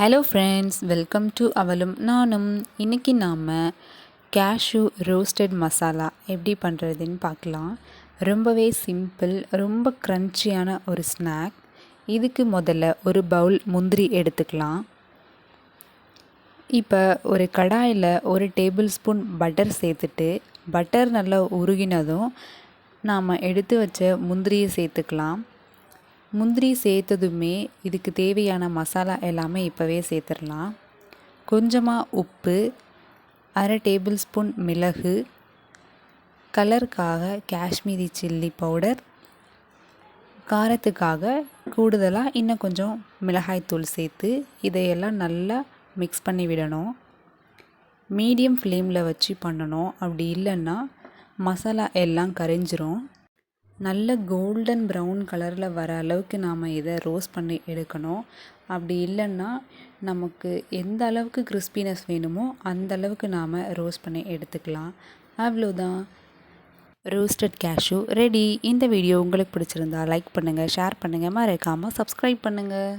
Hello friends, welcome to அவளும் நானும். இன்றைக்கி நாம் கேஷ்யூ ரோஸ்டட் மசாலா எப்படி பண்ணுறதுன்னு பார்க்கலாம். ரொம்பவே சிம்பிள், ரொம்ப க்ரன்ச்சியான ஒரு ஸ்நாக். இதுக்கு முதல்ல ஒரு பவுல் முந்திரி எடுத்துக்கலாம். இப்போ ஒரு கடாயில் ஒரு டேபிள் ஸ்பூன் பட்டர் சேர்த்துட்டு, பட்டர் நல்லா உருகினதும் நாம் எடுத்து வச்ச முந்திரியை சேர்த்துக்கலாம். முந்திரி சேர்த்ததுமே இதுக்கு தேவையான மசாலா எல்லாமே இப்போவே சேர்த்துடலாம். கொஞ்சமாக உப்பு, அரை டேபிள் ஸ்பூன் மிளகு, கலருக்காக காஷ்மீரி சில்லி பவுடர், காரத்துக்காக கூடுதலாக இன்னும் கொஞ்சம் மிளகாய்த்தூள் சேர்த்து இதையெல்லாம் நல்லா மிக்ஸ் பண்ணி விடணும். மீடியம் ஃப்ளேமில் வச்சு பண்ணணும். அப்படி இல்லைன்னா மசாலா எல்லாம் கரைஞ்சிரும். நல்ல கோல்டன் ப்ரௌன் கலரில் வர அளவுக்கு நாம் இதை ரோஸ்ட் பண்ணி எடுக்கணும். அப்படி இல்லைன்னா நமக்கு எந்த அளவுக்கு கிறிஸ்பினஸ் வேணுமோ அந்த அளவுக்கு நாம் ரோஸ்ட் பண்ணி எடுத்துக்கலாம். அவ்வளோதான், ரோஸ்டட் கேஷ்யூ ரெடி. இந்த வீடியோ உங்களுக்கு பிடிச்சிருந்தா லைக் பண்ணுங்கள், ஷேர் பண்ணுங்கள், மறக்காமல் சப்ஸ்கிரைப் பண்ணுங்கள்.